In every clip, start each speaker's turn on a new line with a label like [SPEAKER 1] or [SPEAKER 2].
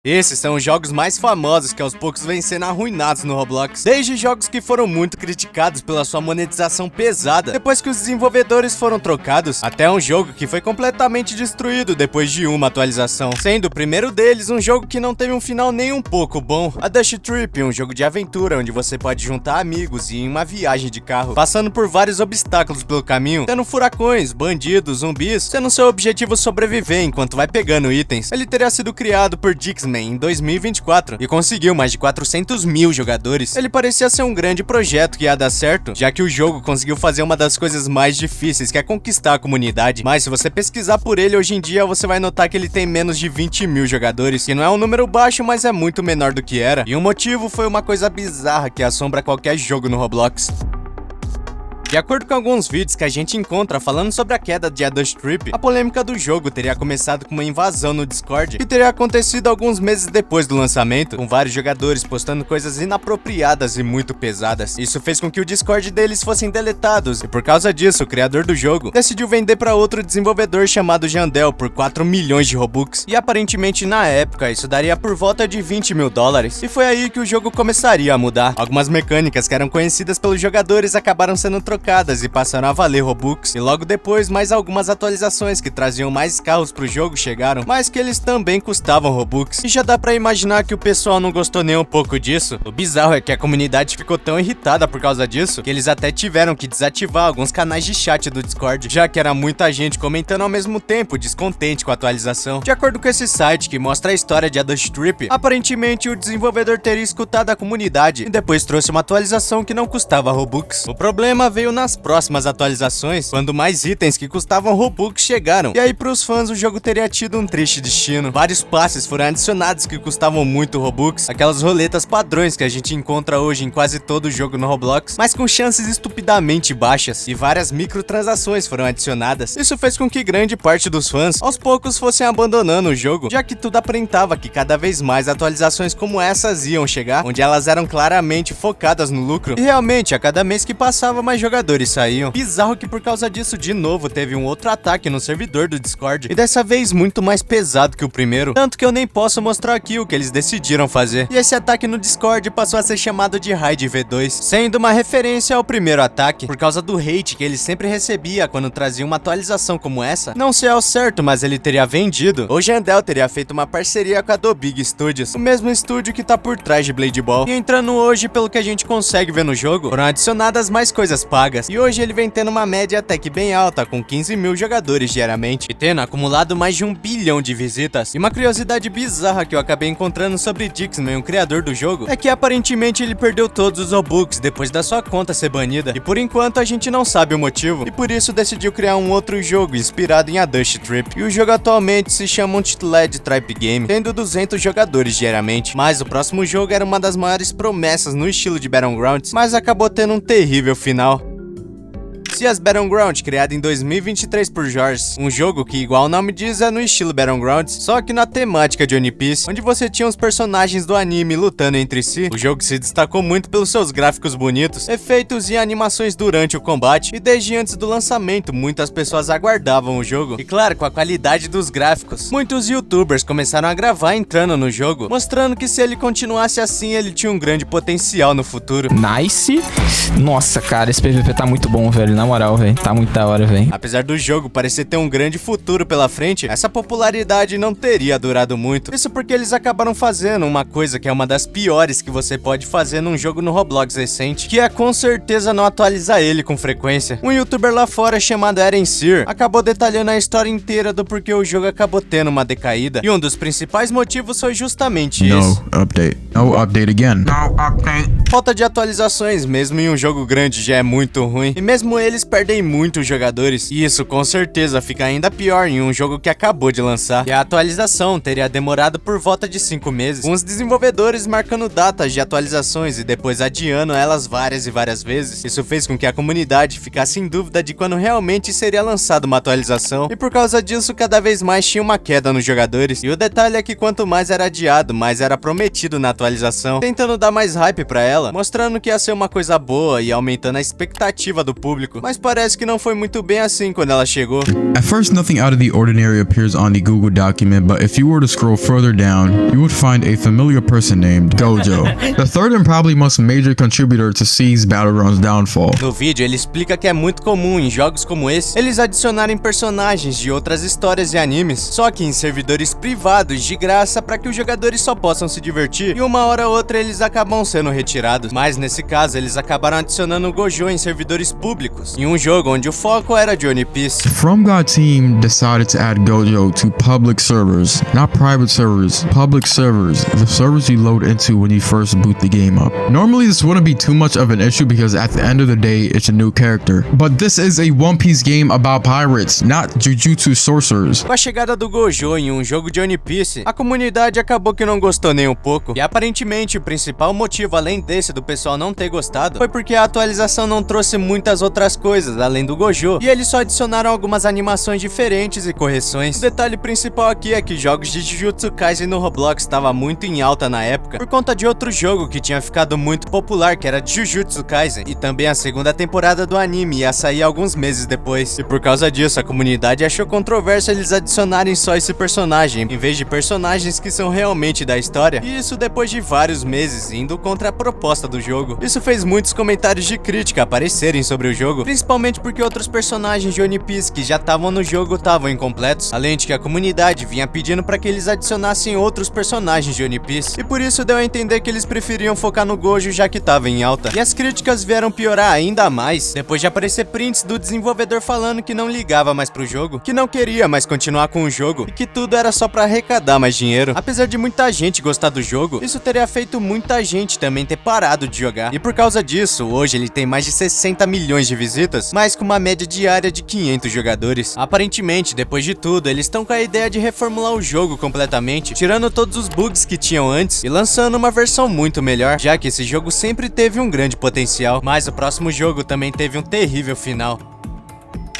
[SPEAKER 1] Esses são os jogos mais famosos que aos poucos vêm sendo arruinados no Roblox. Desde jogos que foram muito criticados pela sua monetização pesada depois que os desenvolvedores foram trocados, até um jogo que foi completamente destruído depois de uma atualização. Sendo o primeiro deles um jogo que não teve um final nem um pouco bom. A Dust Trip, um jogo de aventura onde você pode juntar amigos e ir em uma viagem de carro, passando por vários obstáculos pelo caminho, tendo furacões, bandidos, zumbis, sendo seu objetivo sobreviver enquanto vai pegando itens. Ele teria sido criado por Dixman em 2024 e conseguiu mais de 400 mil jogadores. Ele parecia ser um grande projeto que ia dar certo, já que o jogo conseguiu fazer uma das coisas mais difíceis, que é conquistar a comunidade. Mas se você pesquisar por ele hoje em dia, você vai notar que ele tem menos de 20 mil jogadores, que não é um número baixo, mas é muito menor do que era. E o motivo foi uma coisa bizarra que assombra qualquer jogo no Roblox. De acordo com alguns vídeos que a gente encontra falando sobre a queda de A Dust Trip, a polêmica do jogo teria começado com uma invasão no Discord, que teria acontecido alguns meses depois do lançamento, com vários jogadores postando coisas inapropriadas e muito pesadas. Isso fez com que o Discord deles fossem deletados, e por causa disso, o criador do jogo decidiu vender para outro desenvolvedor chamado Jandel por 4 milhões de Robux, e aparentemente na época isso daria por volta de 20 mil dólares, e foi aí que o jogo começaria a mudar. Algumas mecânicas que eram conhecidas pelos jogadores acabaram sendo trocadas e passaram a valer Robux, e logo depois mais algumas atualizações que traziam mais carros pro jogo chegaram, mas que eles também custavam Robux, e já dá pra imaginar que o pessoal não gostou nem um pouco disso. O bizarro é que a comunidade ficou tão irritada por causa disso, que eles até tiveram que desativar alguns canais de chat do Discord, já que era muita gente comentando ao mesmo tempo, descontente com a atualização. De acordo com esse site que mostra a história de A Dust Trip, aparentemente o desenvolvedor teria escutado a comunidade, e depois trouxe uma atualização que não custava Robux. O problema veio nas próximas atualizações, quando mais itens que custavam Robux chegaram, e aí pros fãs o jogo teria tido um triste destino. Vários passes foram adicionados que custavam muito Robux, aquelas roletas padrões que a gente encontra hoje em quase todo jogo no Roblox, mas com chances estupidamente baixas, e várias microtransações foram adicionadas. Isso fez com que grande parte dos fãs aos poucos fossem abandonando o jogo, já que tudo aparentava que cada vez mais atualizações como essas iam chegar, onde elas eram claramente focadas no lucro, e realmente a cada mês que passava mais jogadores saíam. Bizarro que por causa disso de novo teve um outro ataque no servidor do Discord, e dessa vez muito mais pesado que o primeiro, tanto que eu nem posso mostrar aqui o que eles decidiram fazer. E esse ataque no Discord passou a ser chamado de Raid V2, sendo uma referência ao primeiro ataque, por causa do hate que ele sempre recebia quando trazia uma atualização como essa. Não sei ao certo, mas ele teria vendido, ou Jandel teria feito uma parceria com a Do Big Studios, o mesmo estúdio que tá por trás de Blade Ball. E entrando hoje, pelo que a gente consegue ver no jogo, foram adicionadas mais coisas pagas, e hoje ele vem tendo uma média até que bem alta, com 15 mil jogadores diariamente, e tendo acumulado mais de 1 bilhão de visitas. E uma curiosidade bizarra que eu acabei encontrando sobre Dixman, o criador do jogo, é que aparentemente ele perdeu todos os Robux depois da sua conta ser banida, e por enquanto a gente não sabe o motivo, e por isso decidiu criar um outro jogo inspirado em A Dust Trip, e o jogo atualmente se chama Untitled Tribe Game, tendo 200 jogadores diariamente. Mas o próximo jogo era uma das maiores promessas no estilo de Battlegrounds, mas acabou tendo um terrível final. Cias Battleground, criado em 2023 por George, um jogo que, igual o nome diz, é no estilo Battlegrounds, só que na temática de One Piece, onde você tinha os personagens do anime lutando entre si. O jogo se destacou muito pelos seus gráficos bonitos, efeitos e animações durante o combate, e desde antes do lançamento, muitas pessoas aguardavam o jogo. E claro, com a qualidade dos gráficos, muitos youtubers começaram a gravar entrando no jogo, mostrando que se ele continuasse assim, ele tinha um grande potencial no futuro.
[SPEAKER 2] Nice. Nossa, cara, esse PVP tá muito bom, velho. Na moral, velho. Tá muito da hora, velho.
[SPEAKER 1] Apesar do jogo parecer ter um grande futuro pela frente, essa popularidade não teria durado muito. Isso porque eles acabaram fazendo uma coisa que é uma das piores que você pode fazer num jogo no Roblox recente, que é com certeza não atualizar ele com frequência. Um youtuber lá fora chamado Eren Sear acabou detalhando a história inteira do porquê o jogo acabou tendo uma decaída, e um dos principais motivos foi justamente isso.
[SPEAKER 3] No update. No update again. No update.
[SPEAKER 1] Falta de atualizações, mesmo em um jogo grande, já é muito ruim, e mesmo eles perdem muitos jogadores, e isso com certeza fica ainda pior em um jogo que acabou de lançar, e a atualização teria demorado por volta de 5 meses, com os desenvolvedores marcando datas de atualizações e depois adiando elas várias e várias vezes. Isso fez com que a comunidade ficasse em dúvida de quando realmente seria lançada uma atualização, e por causa disso cada vez mais tinha uma queda nos jogadores, e o detalhe é que quanto mais era adiado, mais era prometido na atualização, tentando dar mais hype pra ela, mostrando que ia ser uma coisa boa e aumentando a expectativa do público. mas parece que não foi muito bem assim quando ela chegou.
[SPEAKER 3] At first, nothing out of the ordinary appears on the Google document, but if you were to scroll further down, you would find a familiar person named Gojo, the third and probably most major contributor to C's Battlegrounds downfall.
[SPEAKER 1] No vídeo, ele explica que é muito comum em jogos como esse, eles adicionarem personagens de outras histórias e animes, só que em servidores privados de graça para que os jogadores só possam se divertir, e uma hora ou outra eles acabam sendo retirados. Mas nesse caso, eles acabaram adicionando o Gojo em servidores públicos, em um jogo onde o foco era de One Piece.
[SPEAKER 3] The From God team decided to add Gojo to public servers, not private servers, public servers, the servers you load into when you first boot the game up. Normally this wouldn't be too much of an issue because at the end of the day it's a new character, but this is a One Piece game about pirates, not Jujutsu sorcerers.
[SPEAKER 1] Com a chegada do Gojo em um jogo de One Piece, a comunidade acabou que não gostou nem um pouco, e aparentemente o principal motivo além desse do pessoal não ter gostado foi porque a atualização não trouxe muitas outras coisas além do Gojo, e eles só adicionaram algumas animações diferentes e correções. O detalhe principal aqui é que jogos de Jujutsu Kaisen no Roblox estava muito em alta na época, por conta de outro jogo que tinha ficado muito popular, que era Jujutsu Kaisen, e também a segunda temporada do anime ia sair alguns meses depois. E por causa disso, a comunidade achou controverso eles adicionarem só esse personagem, em vez de personagens que são realmente da história, e isso depois de vários meses, indo contra a proposta do jogo. Isso fez muitos comentários de crítica aparecerem sobre o jogo, principalmente porque outros personagens de One Piece que já estavam no jogo estavam incompletos, além de que a comunidade vinha pedindo para que eles adicionassem outros personagens de One Piece, e por isso deu a entender que eles preferiam focar no Gojo já que estava em alta. E as críticas vieram piorar ainda mais, depois de aparecer prints do desenvolvedor falando que não ligava mais pro jogo, que não queria mais continuar com o jogo, e que tudo era só para arrecadar mais dinheiro. Apesar de muita gente gostar do jogo, isso teria feito muita gente também ter parado de jogar, e por causa disso, hoje ele tem mais de 60 milhões de visitas, mas com uma média diária de 500 jogadores. Aparentemente, depois de tudo, eles estão com a ideia de reformular o jogo completamente, tirando todos os bugs que tinham antes e lançando uma versão muito melhor, já que esse jogo sempre teve um grande potencial, mas o próximo jogo também teve um terrível final.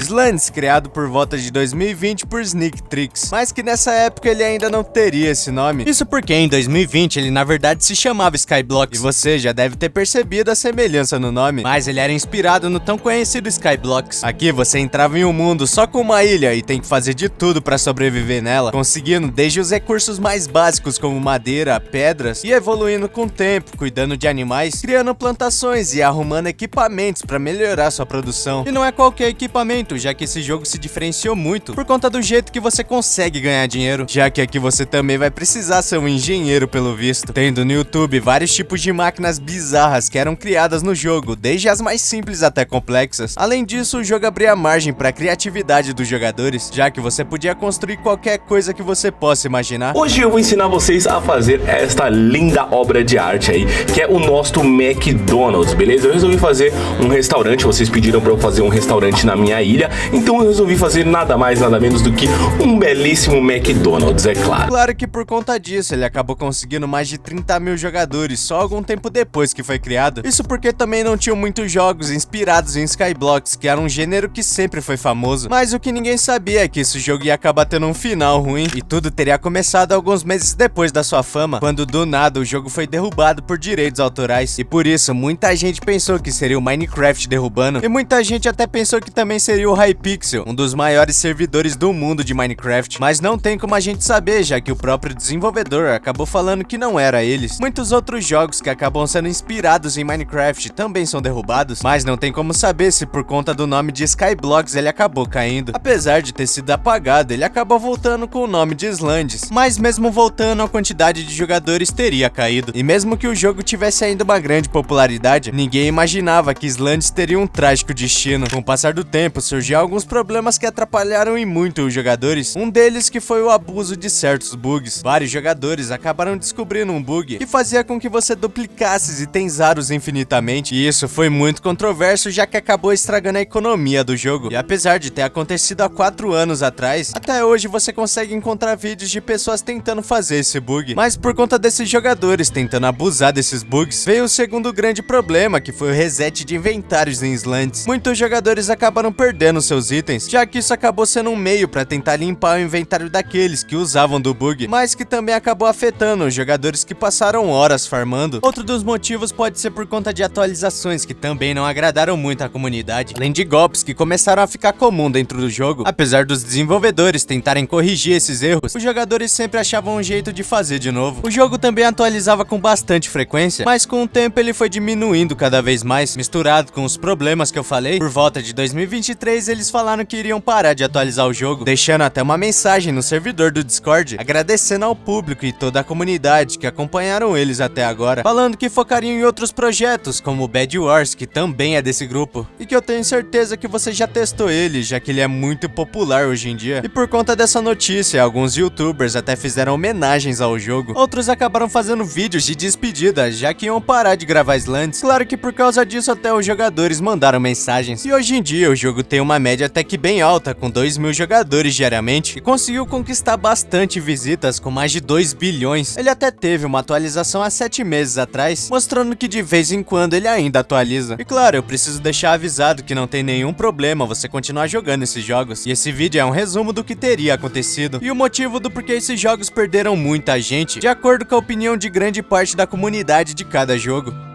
[SPEAKER 1] Slants, criado por volta de 2020 por Sneak Tricks, mas que nessa época ele ainda não teria esse nome. Isso porque em 2020 ele na verdade se chamava Skyblocks, e você já deve ter percebido a semelhança no nome, mas ele era inspirado no tão conhecido Skyblocks. Aqui você entrava em um mundo só com uma ilha e tem que fazer de tudo para sobreviver nela, conseguindo desde os recursos mais básicos como madeira, pedras, e evoluindo com o tempo, cuidando de animais, criando plantações e arrumando equipamentos para melhorar sua produção. E não é qualquer equipamento, já que esse jogo se diferenciou muito por conta do jeito que você consegue ganhar dinheiro, já que aqui você também vai precisar ser um engenheiro pelo visto, tendo no YouTube vários tipos de máquinas bizarras que eram criadas no jogo, desde as mais simples até complexas. Além disso, o jogo abria margem para a criatividade dos jogadores, já que você podia construir qualquer coisa que você possa imaginar.
[SPEAKER 4] Hoje eu vou ensinar vocês a fazer esta linda obra de arte aí, que é o nosso McDonald's, beleza? Eu resolvi fazer um restaurante, vocês pediram para eu fazer um restaurante na minha ilha, então eu resolvi fazer nada mais, nada menos do que um belíssimo McDonald's, é claro.
[SPEAKER 1] Claro que por conta disso, ele acabou conseguindo mais de 30 mil jogadores só algum tempo depois que foi criado. Isso porque também não tinham muitos jogos inspirados em Skyblocks, que era um gênero que sempre foi famoso. Mas o que ninguém sabia é que esse jogo ia acabar tendo um final ruim, e tudo teria começado alguns meses depois da sua fama, quando do nada o jogo foi derrubado por direitos autorais. E por isso, muita gente pensou que seria o Minecraft derrubando, e muita gente até pensou que também seria o Hypixel, um dos maiores servidores do mundo de Minecraft, mas não tem como a gente saber, já que o próprio desenvolvedor acabou falando que não era eles. Muitos outros jogos que acabam sendo inspirados em Minecraft também são derrubados, mas não tem como saber se por conta do nome de Skyblocks ele acabou caindo. Apesar de ter sido apagado, ele acabou voltando com o nome de Slants, mas mesmo voltando, a quantidade de jogadores teria caído. E mesmo que o jogo tivesse ainda uma grande popularidade, ninguém imaginava que Slants teria um trágico destino. Com o passar do tempo, surgiu alguns problemas que atrapalharam em muito os jogadores, um deles que foi o abuso de certos bugs. Vários jogadores acabaram descobrindo um bug que fazia com que você duplicasse itens raros infinitamente, e isso foi muito controverso, já que acabou estragando a economia do jogo. E apesar de ter acontecido há 4 anos atrás, até hoje você consegue encontrar vídeos de pessoas tentando fazer esse bug, mas por conta desses jogadores tentando abusar desses bugs, veio o segundo grande problema, que foi o reset de inventários em Slants. Muitos jogadores acabaram perdendo perdendo seus itens, já que isso acabou sendo um meio para tentar limpar o inventário daqueles que usavam do bug, mas que também acabou afetando os jogadores que passaram horas farmando. Outro dos motivos pode ser por conta de atualizações que também não agradaram muito a comunidade, além de golpes que começaram a ficar comum dentro do jogo. Apesar dos desenvolvedores tentarem corrigir esses erros, os jogadores sempre achavam um jeito de fazer de novo. O jogo também atualizava com bastante frequência, mas com o tempo ele foi diminuindo cada vez mais, misturado com os problemas que eu falei. Por volta de 2023 eles falaram que iriam parar de atualizar o jogo, deixando até uma mensagem no servidor do Discord, agradecendo ao público e toda a comunidade que acompanharam eles até agora, falando que focariam em outros projetos, como o Bed Wars, que também é desse grupo, e que eu tenho certeza que você já testou ele, já que ele é muito popular hoje em dia. E por conta dessa notícia, alguns youtubers até fizeram homenagens ao jogo, outros acabaram fazendo vídeos de despedida, já que iam parar de gravar Islands. Claro que por causa disso até os jogadores mandaram mensagens, e hoje em dia o jogo tem uma média até que bem alta, com 2.000 jogadores diariamente, e conseguiu conquistar bastante visitas, com mais de 2 bilhões. Ele até teve uma atualização há 7 meses atrás, mostrando que de vez em quando ele ainda atualiza. E claro, eu preciso deixar avisado que não tem nenhum problema você continuar jogando esses jogos, e esse vídeo é um resumo do que teria acontecido, e o motivo do porquê esses jogos perderam muita gente, de acordo com a opinião de grande parte da comunidade de cada jogo.